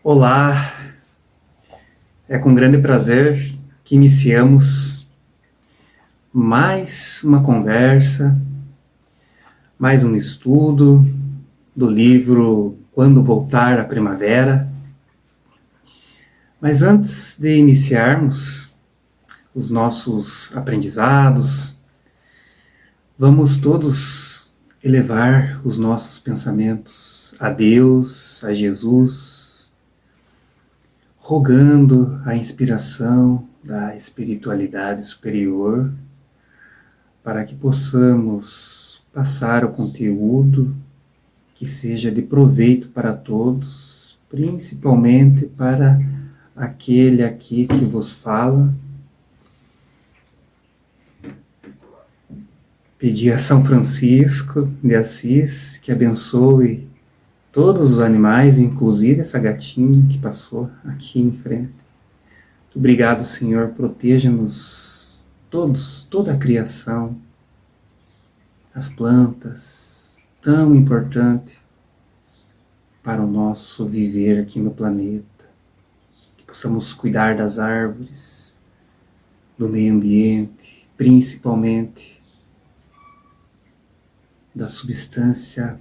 Olá, é com grande prazer que iniciamos mais uma conversa, mais um estudo do livro Quando Voltar a Primavera. Mas antes de iniciarmos os nossos aprendizados, vamos todos elevar os nossos pensamentos a Deus, a Jesus, rogando a inspiração da espiritualidade superior para que possamos passar o conteúdo que seja de proveito para todos, principalmente para aquele aqui que vos fala. Pedir a São Francisco de Assis que abençoe todos os animais, inclusive essa gatinha que passou aqui em frente. Muito obrigado, Senhor, proteja-nos todos, toda a criação, as plantas, tão importante para o nosso viver aqui no planeta. Que possamos cuidar das árvores, do meio ambiente, principalmente da substância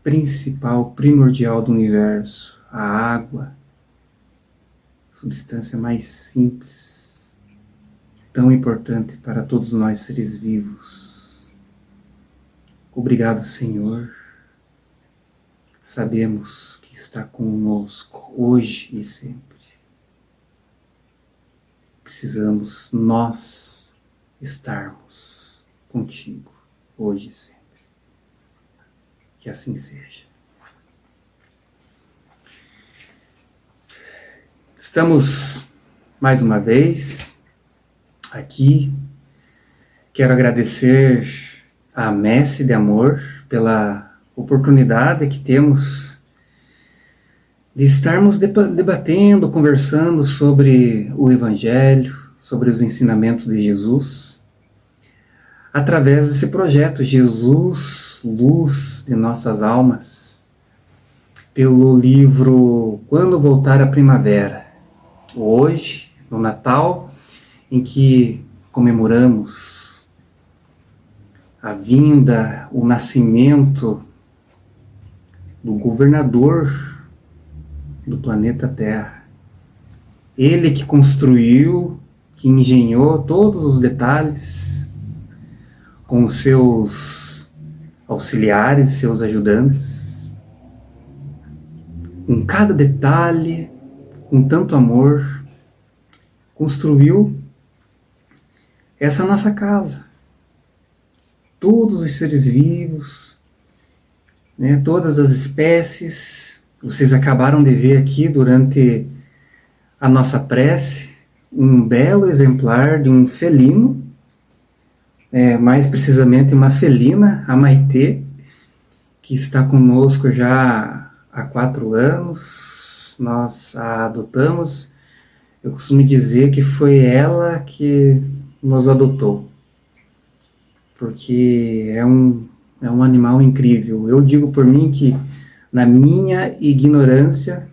principal, primordial do universo, a água, substância mais simples, tão importante para todos nós seres vivos. Obrigado, Senhor. Sabemos que está conosco hoje e sempre. Precisamos nós estarmos contigo hoje e sempre. Que assim seja. Estamos mais uma vez aqui. Quero agradecer à Messe de Amor pela oportunidade que temos de estarmos debatendo, conversando sobre o Evangelho, sobre os ensinamentos de Jesus, através desse projeto Jesus, Luz de Nossas Almas, pelo livro Quando Voltar a Primavera. Hoje, no Natal, em que comemoramos a vinda, o nascimento do governador do planeta Terra. Ele que construiu, que engenhou todos os detalhes, com os seus auxiliares, seus ajudantes, com cada detalhe, com tanto amor, construiu essa nossa casa. Todos os seres vivos, né, todas as espécies, vocês acabaram de ver aqui durante a nossa prece, um belo exemplar de um felino, mais precisamente uma felina, a Maitê, que está conosco já há 4 anos, nós a adotamos. Eu costumo dizer que foi ela que nos adotou, porque é um animal incrível. Eu digo por mim que, na minha ignorância,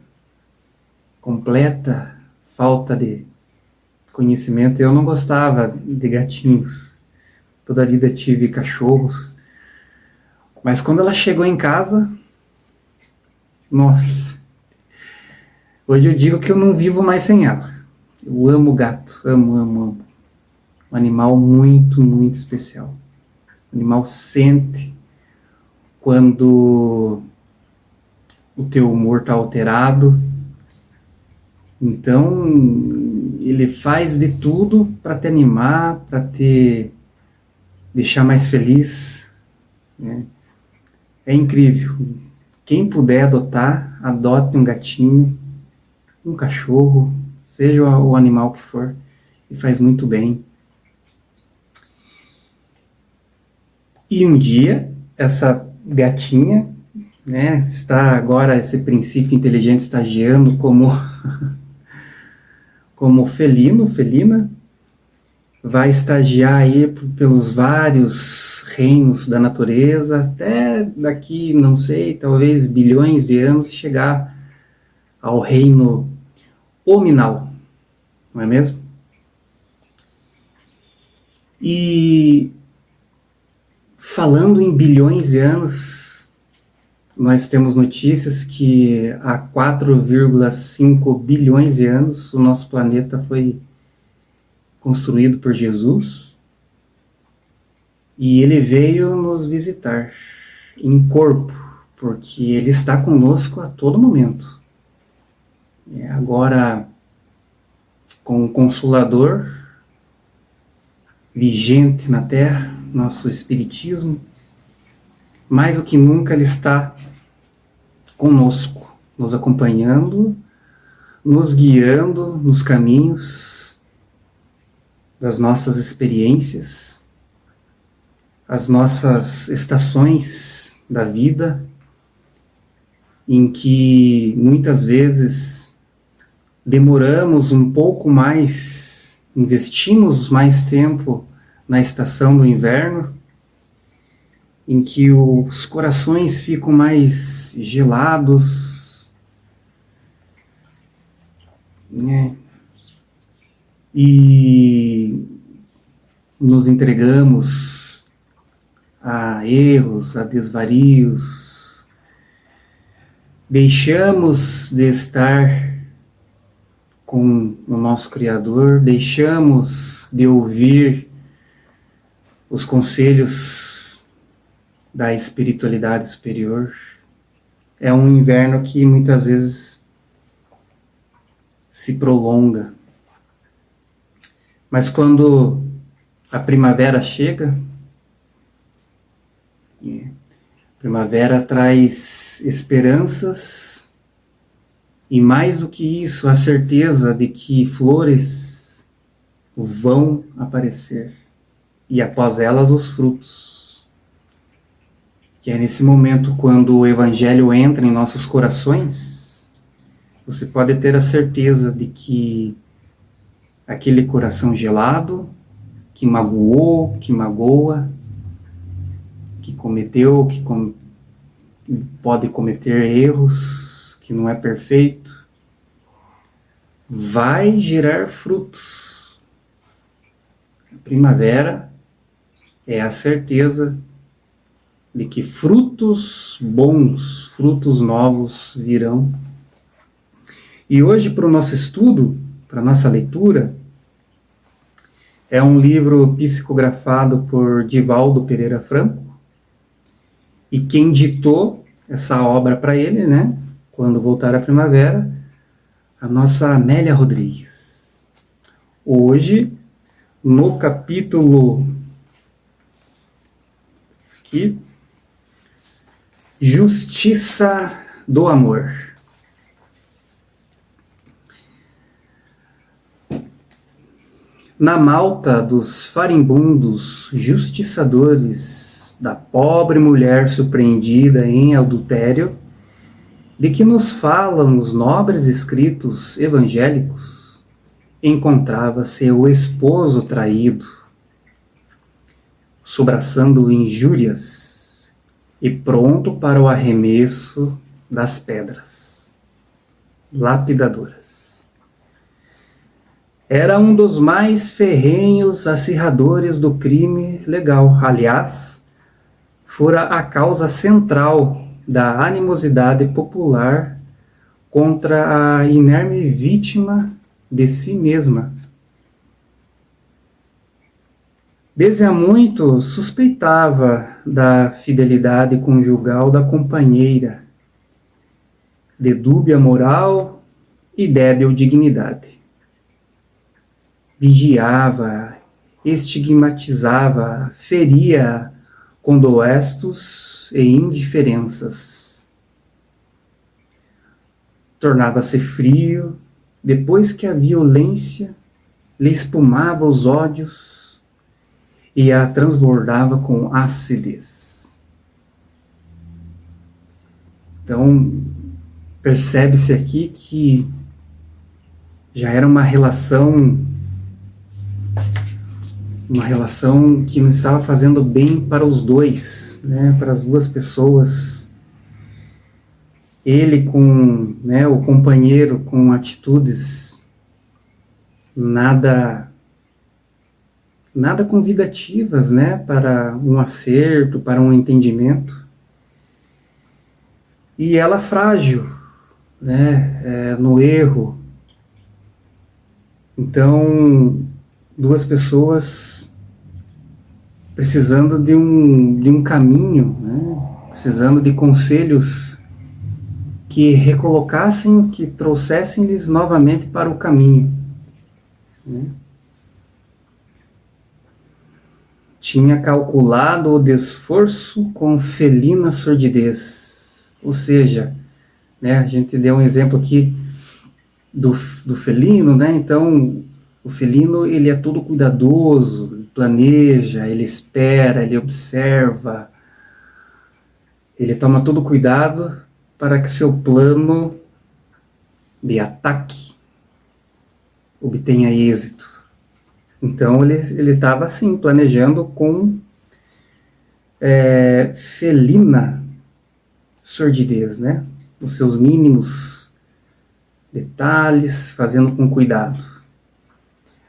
completa falta de conhecimento, eu não gostava de gatinhos. Toda a vida tive cachorros, mas quando ela chegou em casa, nossa, hoje eu digo que eu não vivo mais sem ela. Eu amo gato, amo. Um animal muito, muito especial. O animal sente quando o teu humor está alterado, então ele faz de tudo para te animar, para te deixar mais feliz, né? É incrível. Quem puder adotar, adote um gatinho, um cachorro, seja o animal que for, e faz muito bem. E um dia, essa gatinha, né, está agora esse princípio inteligente estagiando como felina, vai estagiar aí pelos vários reinos da natureza, até daqui, não sei, talvez bilhões de anos, chegar ao reino hominal, não é mesmo? E falando em bilhões de anos, nós temos notícias que há 4,5 bilhões de anos o nosso planeta foi construído por Jesus e ele veio nos visitar em corpo, porque ele está conosco a todo momento. Agora, com o Consolador vigente na Terra, nosso Espiritismo, mais do que nunca ele está conosco, nos acompanhando, nos guiando nos caminhos das nossas experiências, as nossas estações da vida, em que muitas vezes demoramos um pouco mais, investimos mais tempo na estação do inverno, em que os corações ficam mais gelados, né? E nos entregamos a erros, a desvarios, deixamos de estar com o nosso Criador, deixamos de ouvir os conselhos da espiritualidade superior. É um inverno que muitas vezes se prolonga. Mas quando a primavera chega, a primavera traz esperanças e, mais do que isso, a certeza de que flores vão aparecer e após elas os frutos. Que é nesse momento, quando o Evangelho entra em nossos corações, você pode ter a certeza de que aquele coração gelado, que magoou, que magoa, que cometeu, pode cometer erros, que não é perfeito, vai gerar frutos. A primavera é a certeza de que frutos bons, frutos novos virão. E hoje, para o nosso estudo, para a nossa leitura, é um livro psicografado por Divaldo Pereira Franco, e quem ditou essa obra para ele, né, quando voltar a primavera, a nossa Amélia Rodrigues. Hoje, no capítulo aqui, Justiça do Amor. Na malta dos faribundos justiçadores da pobre mulher surpreendida em adultério, de que nos falam os nobres escritos evangélicos, encontrava-se o esposo traído, sobraçando injúrias e pronto para o arremesso das pedras lapidadoras. Era um dos mais ferrenhos acirradores do crime legal. Aliás, fora a causa central da animosidade popular contra a inerme vítima de si mesma. Desde há muito suspeitava da fidelidade conjugal da companheira, de dúbia moral e débil dignidade. Vigiava, estigmatizava, feria com doestos e indiferenças. Tornava-se frio depois que a violência lhe espumava os ódios e a transbordava com acidez. Então, percebe-se aqui que já era uma relação que não estava fazendo bem para os dois, né, para as duas pessoas. ele com, né, o companheiro com atitudes nada convidativas, né, para um acerto, para um entendimento, e ela frágil, né, no erro. Então, duas pessoas precisando de um caminho, né, precisando de conselhos que recolocassem, que trouxessem-lhes novamente para o caminho, né? Tinha calculado o desforço com felina sordidez. Ou seja, né, a gente deu um exemplo aqui do felino, né? Então, o felino, ele é todo cuidadoso, ele planeja, ele espera, ele observa, ele toma todo cuidado para que seu plano de ataque obtenha êxito. Então ele estava assim, planejando com felina sordidez, né? Os seus mínimos detalhes, fazendo com cuidado,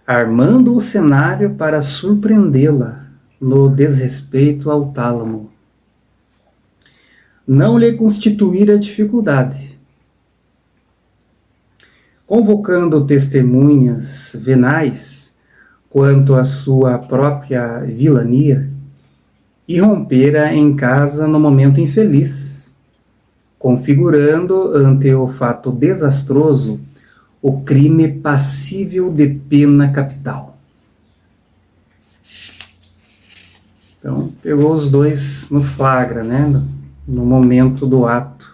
armando o cenário para surpreendê-la no desrespeito ao tálamo. Não lhe constituir a dificuldade, convocando testemunhas venais quanto à sua própria vilania, irrompera em casa no momento infeliz, configurando ante o fato desastroso o crime passível de pena capital. Então, pegou os dois no flagra, né? No momento do ato.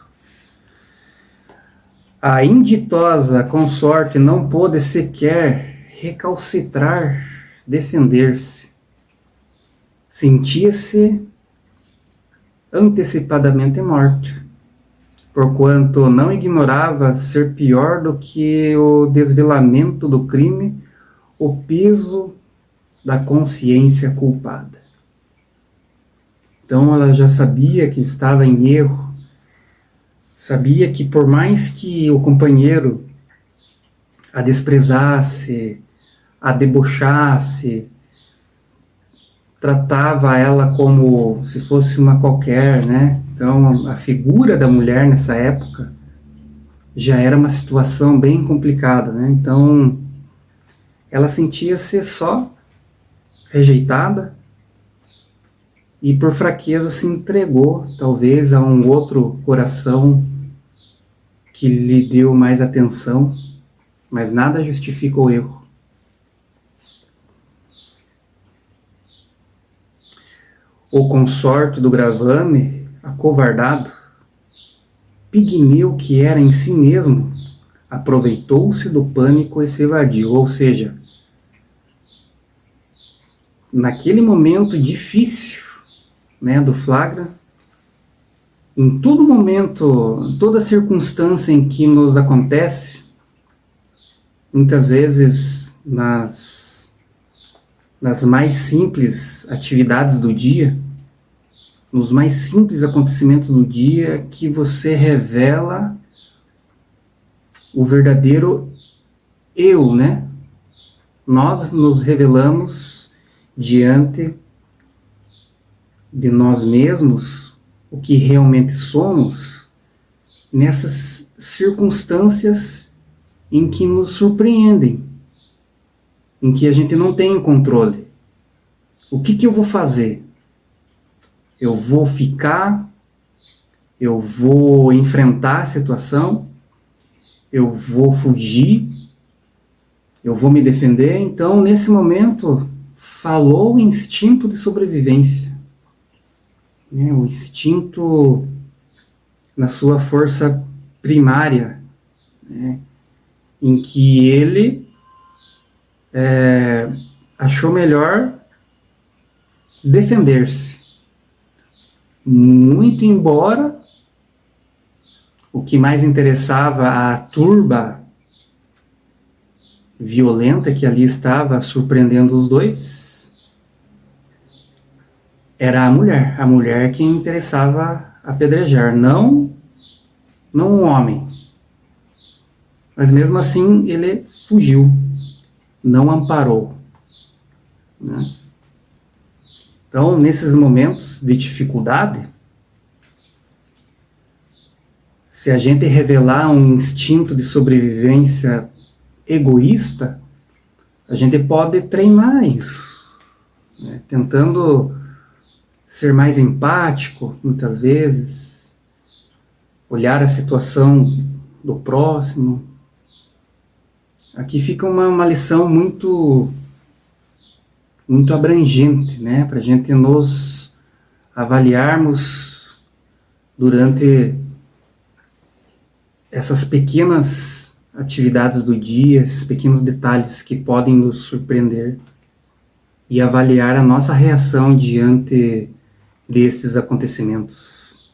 A inditosa consorte não pôde sequer recalcitrar, defender-se. Sentia-se antecipadamente morta, porquanto não ignorava ser pior do que o desvelamento do crime, o peso da consciência culpada. Então ela já sabia que estava em erro, sabia que por mais que o companheiro a desprezasse, a debochasse, tratava ela como se fosse uma qualquer, né? Então a figura da mulher nessa época já era uma situação bem complicada, né? Então ela sentia-se só rejeitada e por fraqueza se entregou talvez a um outro coração que lhe deu mais atenção, mas nada justifica o erro. O consorte do gravame, acovardado, pigmeu que era em si mesmo, aproveitou-se do pânico e se evadiu, ou seja, naquele momento difícil, né, do flagra, em todo momento, toda circunstância em que nos acontece, muitas vezes nas mais simples atividades do dia, nos mais simples acontecimentos do dia, que você revela o verdadeiro eu, né? Nós nos revelamos diante de nós mesmos, o que realmente somos, nessas circunstâncias em que nos surpreendem, em que a gente não tem o controle. O que eu vou fazer? Eu vou ficar, eu vou enfrentar a situação, eu vou fugir, eu vou me defender. Então, nesse momento, falou o instinto de sobrevivência, né? O instinto na sua força primária, né? Em que ele achou melhor defender-se. Muito embora o que mais interessava a turba violenta que ali estava surpreendendo os dois era a mulher que interessava apedrejar, não não um homem. Mas mesmo assim ele fugiu, não amparou, né? Então, nesses momentos de dificuldade, se a gente revelar um instinto de sobrevivência egoísta, a gente pode treinar isso, né? Tentando ser mais empático, muitas vezes, olhar a situação do próximo. Aqui fica uma lição muito abrangente, né, para a gente nos avaliarmos durante essas pequenas atividades do dia, esses pequenos detalhes que podem nos surpreender, e avaliar a nossa reação diante desses acontecimentos.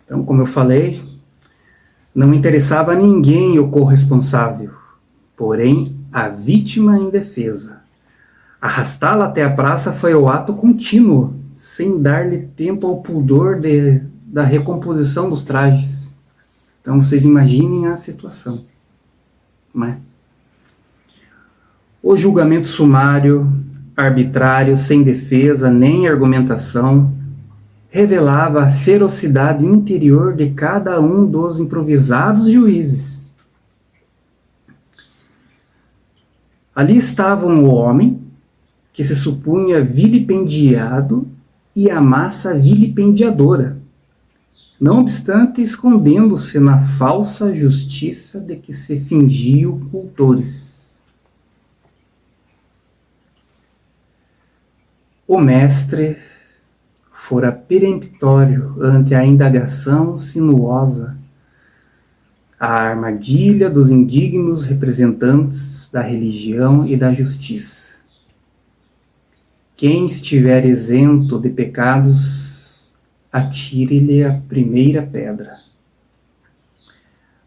Então, como eu falei, não interessava a ninguém o corresponsável, porém a vítima indefesa. Arrastá-la até a praça foi o ato contínuo, sem dar-lhe tempo ao pudor da recomposição dos trajes. Então vocês imaginem a situação, né? O julgamento sumário, arbitrário, sem defesa nem argumentação, revelava a ferocidade interior de cada um dos improvisados juízes. Ali estavam o homem, que se supunha vilipendiado, e a massa vilipendiadora, não obstante escondendo-se na falsa justiça de que se fingiam cultores. O mestre fora peremptório ante a indagação sinuosa, a armadilha dos indignos representantes da religião e da justiça. Quem estiver isento de pecados, atire-lhe a primeira pedra.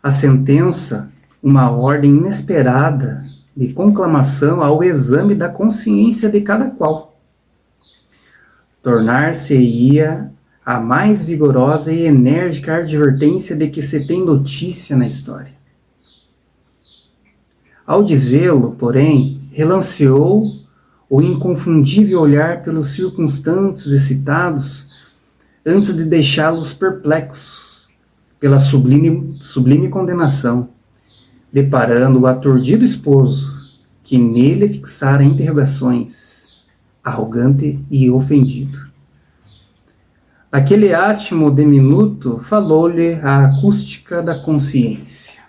A sentença, uma ordem inesperada de conclamação ao exame da consciência de cada qual. Tornar-se-ia a mais vigorosa e enérgica advertência de que se tem notícia na história. Ao dizê-lo, porém, relanceou o inconfundível olhar pelos circunstantes excitados antes de deixá-los perplexos pela sublime condenação, deparando o aturdido esposo, que nele fixara interrogações, arrogante e ofendido. Aquele átimo diminuto falou-lhe a acústica da consciência.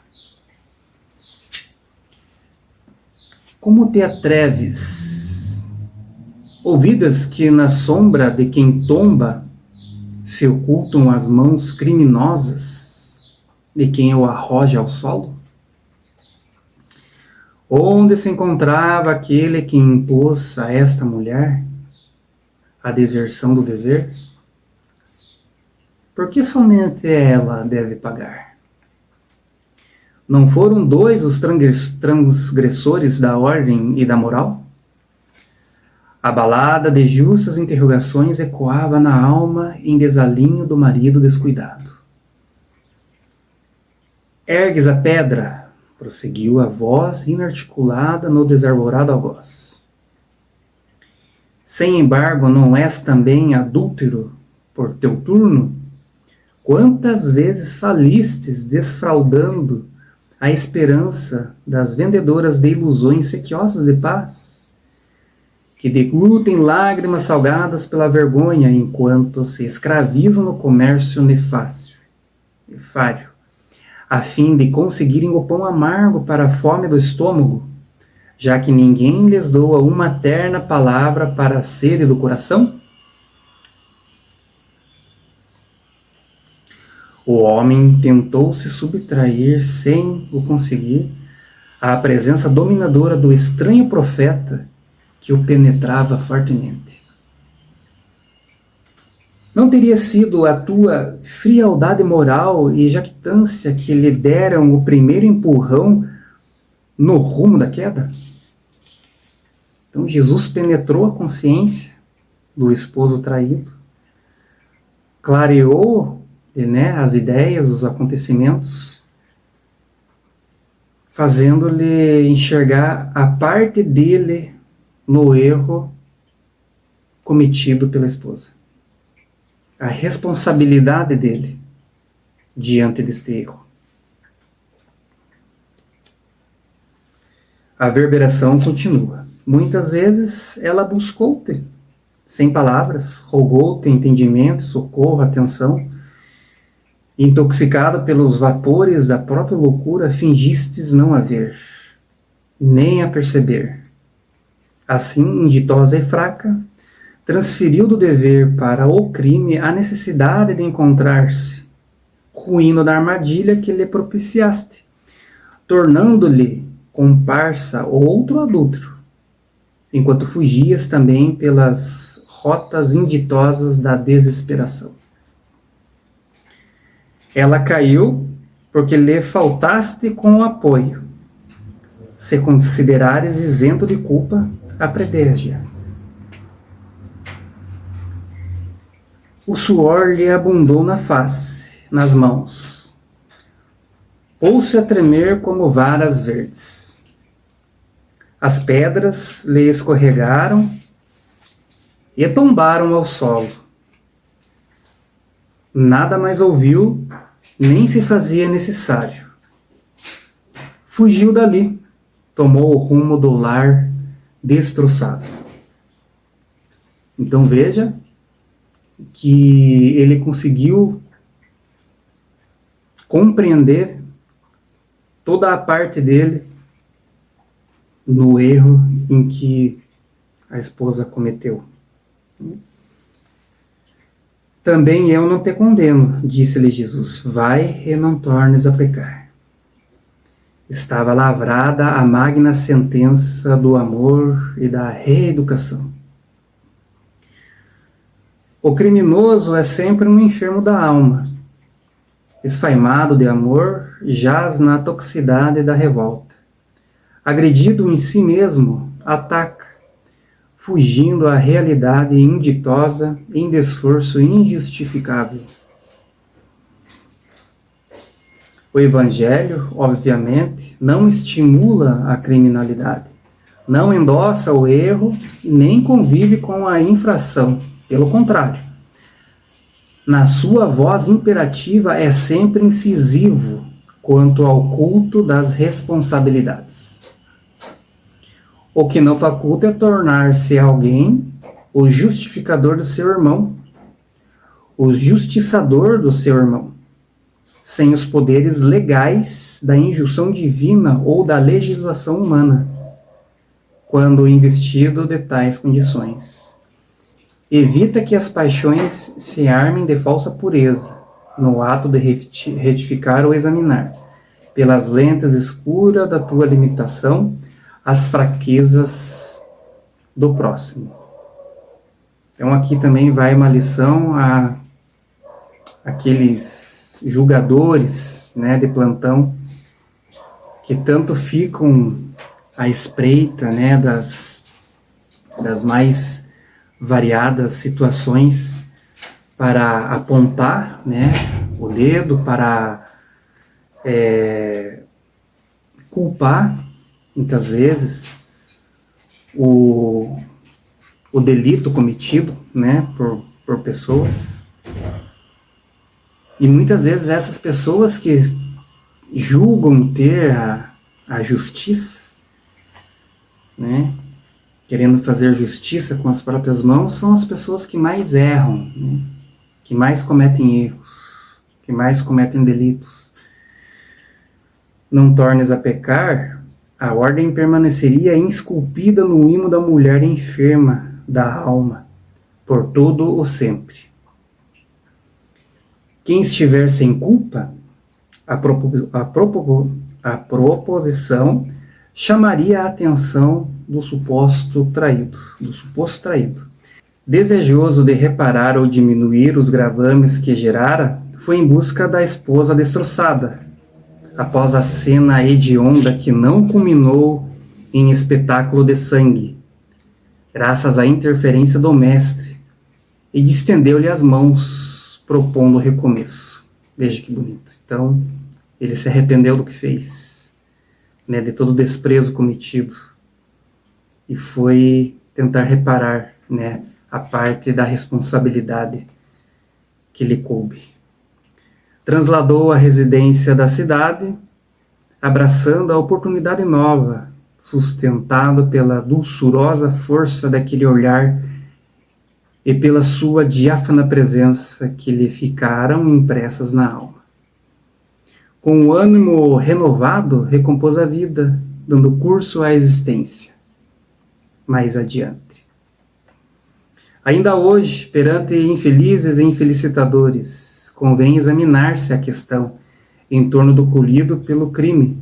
Como te atreves? Ouvidas que na sombra de quem tomba se ocultam as mãos criminosas de quem o arroja ao solo? Onde se encontrava aquele que impôs a esta mulher a deserção do dever? Por que somente ela deve pagar? Não foram dois os transgressores da ordem e da moral? A balada de justas interrogações ecoava na alma em desalinho do marido descuidado. Ergues a pedra, prosseguiu a voz inarticulada no desarvorado algoz. Sem embargo, não és também adúltero por teu turno? Quantas vezes falistes desfraudando a esperança das vendedoras de ilusões sequiosas de paz, que deglutem lágrimas salgadas pela vergonha enquanto se escravizam no comércio nefário, a fim de conseguirem o pão amargo para a fome do estômago, já que ninguém lhes doa uma terna palavra para a sede do coração? O homem tentou se subtrair sem o conseguir à presença dominadora do estranho profeta que o penetrava fortemente. Não teria sido a tua frialdade moral e jactância que lhe deram o primeiro empurrão no rumo da queda? Então Jesus penetrou a consciência do esposo traído, clareou né, as ideias, os acontecimentos, fazendo-lhe enxergar a parte dele no erro cometido pela esposa. A responsabilidade dele diante deste erro. A verberação continua. Muitas vezes ela buscou-te, sem palavras, rogou-te entendimento, socorro, atenção. Intoxicado pelos vapores da própria loucura, fingistes não a ver, nem a perceber. Assim, inditosa e fraca, transferiu do dever para o crime a necessidade de encontrar-se, ruindo da armadilha que lhe propiciaste, tornando-lhe comparsa outro adúltero, enquanto fugias também pelas rotas inditosas da desesperação. Ela caiu porque lhe faltaste com o apoio, se considerares isento de culpa, apredégia. O suor lhe abundou na face, nas mãos, pôs-se a tremer como varas verdes. As pedras lhe escorregaram e tombaram ao solo. Nada mais ouviu, nem se fazia necessário. Fugiu dali, tomou o rumo do lar destroçado. Então veja que ele conseguiu compreender toda a parte dele no erro em que a esposa cometeu. Também eu não te condeno, disse-lhe Jesus, vai e não tornes a pecar. Estava lavrada a magna sentença do amor e da reeducação. O criminoso é sempre um enfermo da alma. Esfaimado de amor, jaz na toxicidade da revolta. Agredido em si mesmo, ataca, fugindo à realidade inditosa em desforço injustificável. O Evangelho, obviamente, não estimula a criminalidade, não endossa o erro, nem convive com a infração. Pelo contrário, na sua voz imperativa é sempre incisivo quanto ao culto das responsabilidades. O que não faculta é tornar-se alguém o justificador do seu irmão, o justiçador do seu irmão, sem os poderes legais da injunção divina ou da legislação humana, quando investido de tais condições. Evita que as paixões se armem de falsa pureza, no ato de retificar ou examinar, pelas lentes escuras da tua limitação, as fraquezas do próximo. Então aqui também vai uma lição a aqueles julgadores, né, de plantão, que tanto ficam à espreita, né, das mais variadas situações para apontar, né, o dedo, para culpar, muitas vezes, o delito cometido, né, por pessoas. E muitas vezes essas pessoas que julgam ter a justiça, né, querendo fazer justiça com as próprias mãos, são as pessoas que mais erram, né? Que mais cometem erros, que mais cometem delitos. Não tornes a pecar, a ordem permaneceria esculpida no imo da mulher enferma da alma, por todo o sempre. Quem estiver sem culpa, a proposição chamaria a atenção do suposto traído. Desejoso de reparar ou diminuir os gravames que gerara, foi em busca da esposa destroçada, após a cena hedionda que não culminou em espetáculo de sangue, graças à interferência do mestre, e distendeu-lhe as mãos, propondo recomeço. Veja que bonito. Então, ele se arrependeu do que fez, né, de todo o desprezo cometido, e foi tentar reparar, né, a parte da responsabilidade que lhe coube. Transladou a residência da cidade, abraçando a oportunidade nova, sustentado pela dulçurosa força daquele olhar e pela sua diáfana presença que lhe ficaram impressas na alma. Com o ânimo renovado, recompôs a vida, dando curso à existência. Mais adiante. Ainda hoje, perante infelizes e infelicitadores, convém examinar-se a questão em torno do colhido pelo crime,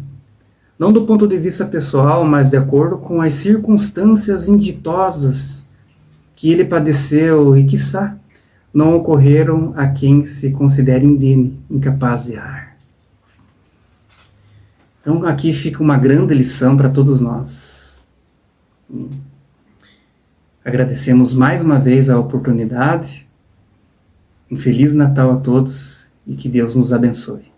não do ponto de vista pessoal, mas de acordo com as circunstâncias inditosas que ele padeceu e, quiçá, não ocorreram a quem se considere indene, incapaz de errar. Então aqui fica uma grande lição para todos nós. Agradecemos mais uma vez a oportunidade. Um Feliz Natal a todos e que Deus nos abençoe.